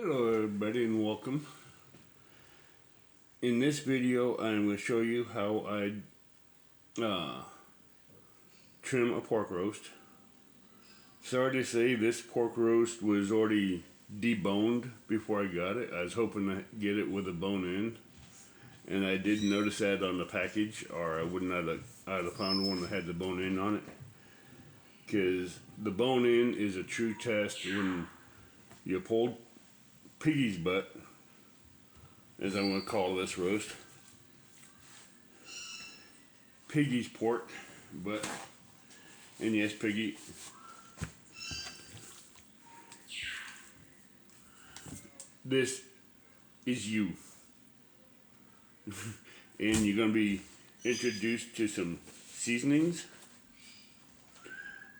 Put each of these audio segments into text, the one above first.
Hello everybody and welcome. In this video I'm going to show you how I trim a pork roast. Sorry to say this pork roast was already deboned before I got it. I was hoping to get it with a bone in, and I did notice that on the package, or I would not have, I'd have found one that had the bone in on it, because the bone in is a true test when you pulled Piggie's butt, as I'm going to call this roast. Piggie's pork butt. And yes, Piggie. This is you. And you're going to be introduced to some seasonings.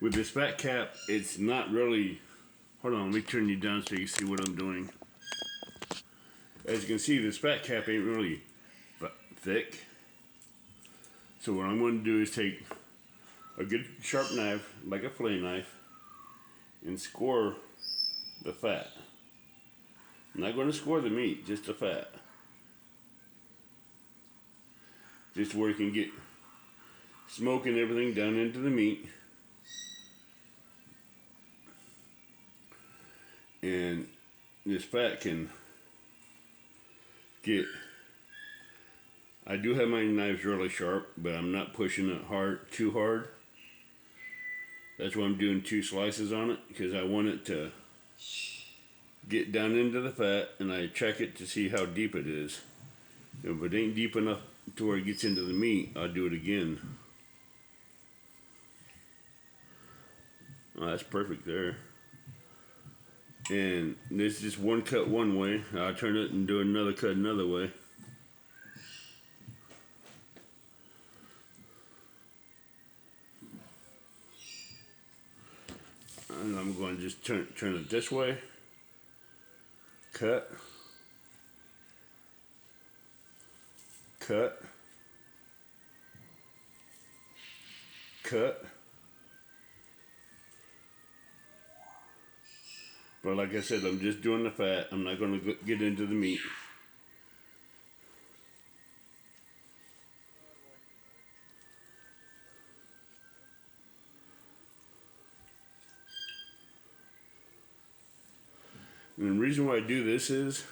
With this fat cap, it's not really... Hold on, let me turn you down so you can see what I'm doing. As you can see, this fat cap ain't really thick. So what I'm going to do is take a good sharp knife, like a fillet knife, and score the fat. I'm not going to score the meat, just the fat. Just where you can get smoke and everything down into the meat. And this fat can get... I do have my knives really sharp, but I'm not pushing it too hard. That's why I'm doing 2 slices on it, because I want it to get down into the fat, and I check it to see how deep it is. If it ain't deep enough to where it gets into the meat, I'll do it again. Oh, that's perfect there. And this is just one cut one way. I'll turn it and do another cut another way. And I'm going to just turn it this way. Cut. Cut. Cut. But like I said, I'm just doing the fat. I'm not going to get into the meat. And the reason why I do this is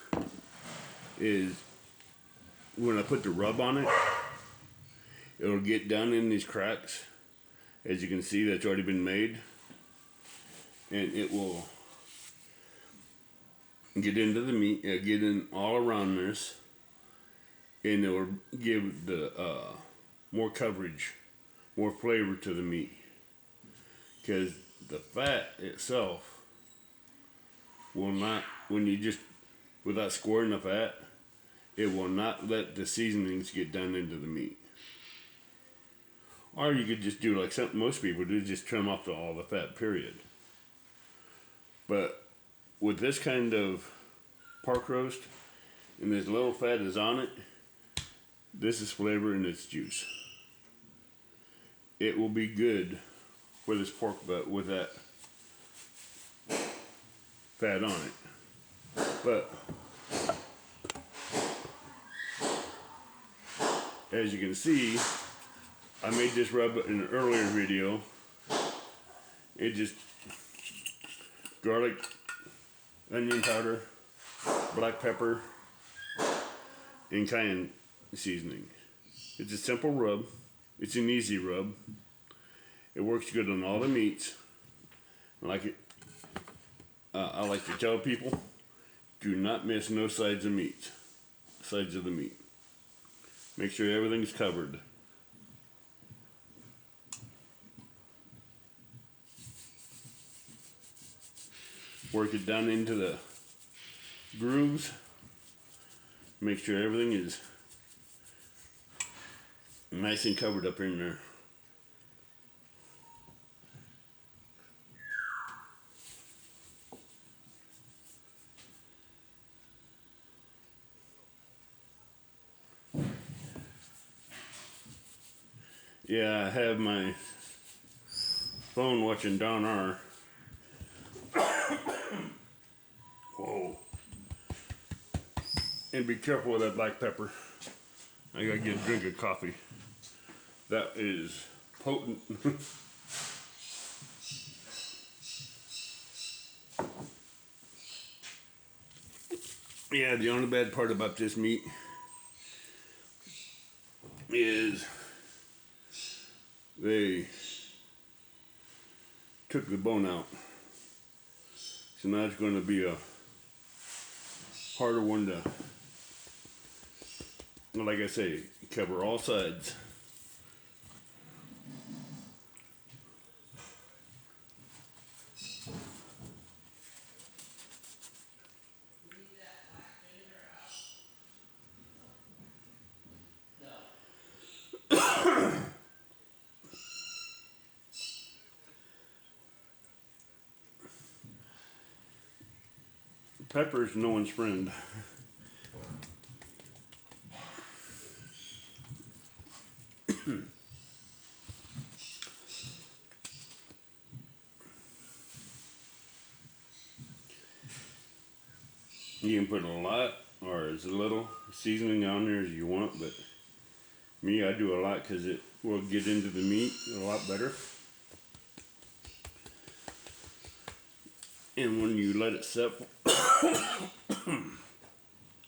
when I put the rub on it, it'll get down in these cracks. As you can see, that's already been made. And it will get into the meat, get in all around this, and it will give the more coverage, more flavor to the meat. Because the fat itself will not, when you just, without scoring the fat, it will not let the seasonings get down into the meat. Or you could just do like most people do, just trim off all the fat, period. But with this kind of pork roast, and this little fat is on it, this is flavor and its juice. It will be good for this pork butt with that fat on it. But as you can see, I made this rub in an earlier video. It just garlic, onion powder, black pepper, and cayenne seasoning. It's a simple rub. It's an easy rub. It works good on all the meats. I like it. I like to tell people, do not miss no sides of the meat. Make sure everything's covered. Work it down into the grooves. Make sure everything is nice and covered up in there. Yeah, I have my phone watching Don R. Whoa. And be careful with that black pepper. I gotta get a drink of coffee. That is potent. Yeah, the only bad part about this meat is they took the bone out. So now it's going to be a harder one to, like I say, cover all sides. Pepper is no one's friend. You can put a lot or as little seasoning on there as you want, but me, I do a lot because it will get into the meat a lot better. And when you let it set,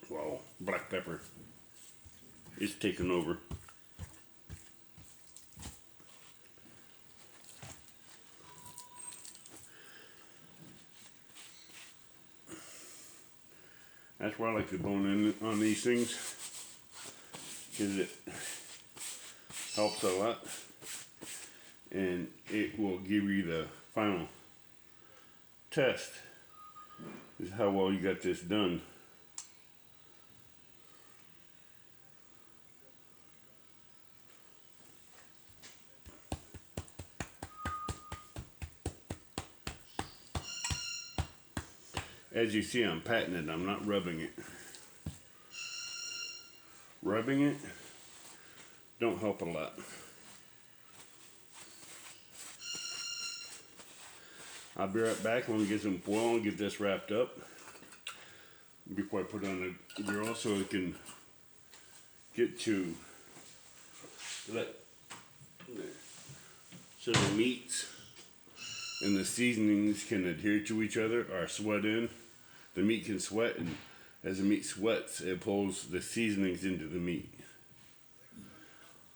wow, black pepper is taking over. That's why I like to bone in on these things, because it helps a lot, and it will give you the final test is how well you got this done. As you see, I'm patting it, I'm not rubbing it. Rubbing it don't help a lot. I'll be right back. Let me get some foil and get this wrapped up before I put it on the grill so it can get to so the meats and the seasonings can adhere to each other or sweat in. The meat can sweat, and as the meat sweats, it pulls the seasonings into the meat.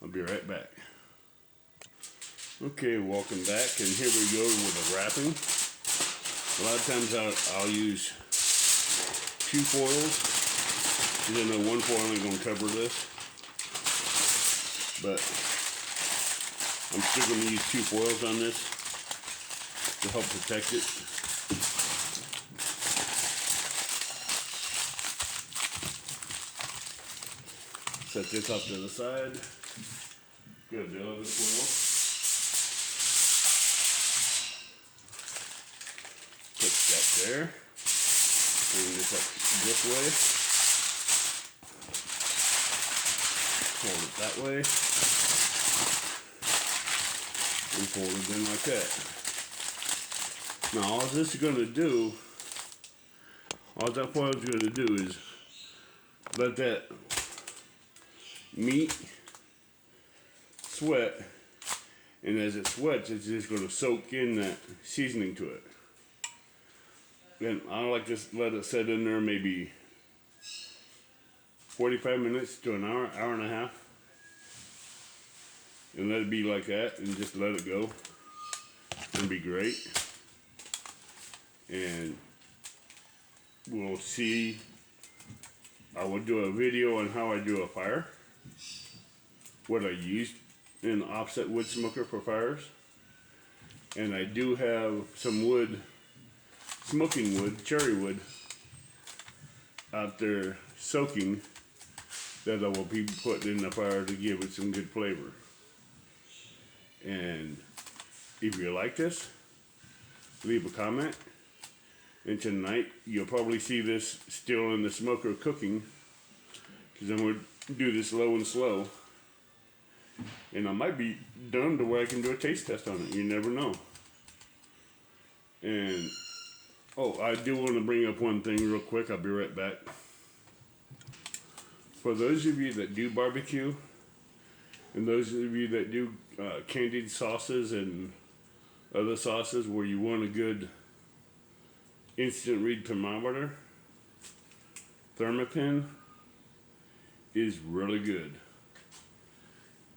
I'll be right back. Okay, welcome back, and here we go with the wrapping. A lot of times I'll use 2 foils, because I know 1 foil ain't going to cover this, but I'm still going to use 2 foils on this to help protect it. Set this off to the side. Grab the other foil. Put that there. Bring this up this way. Hold it that way. And fold it in like that. Now all this is going to do, all that foil is going to do is let that meat sweat, and as it sweats, it's just going to soak in that seasoning to it. Then I like to let it set in there maybe 45 minutes to an hour, hour and a half, and let it be like that, and just let it go. It'll be great, and we'll see. I will do a video on how I do a fire, what I used in the offset wood smoker for fires, and I do have some wood, smoking wood, cherry wood, out there soaking that I will be putting in the fire to give it some good flavor. And if you like this, leave a comment. And tonight you'll probably see this still in the smoker cooking, because I'm going to do this low and slow. And I might be done to where I can do a taste test on it. You never know. And, oh, I do want to bring up one thing real quick. I'll be right back. for those of you that do barbecue, and those of you that do candied sauces and other sauces where you want a good instant read thermometer, Thermopin is really good.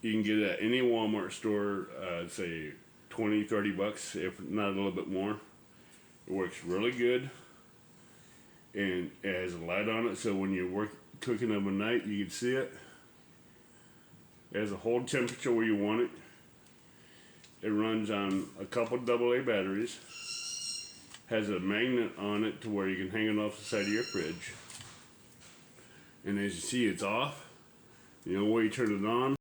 You can get it at any Walmart store, say $20-30, if not a little bit more. It works really good, and it has a light on it, so when you're cooking overnight, you can see it. It has a hold temperature where you want it. It runs on a couple AA batteries. Has a magnet on it to where you can hang it off the side of your fridge. And as you see, it's off. You know where you turn it on.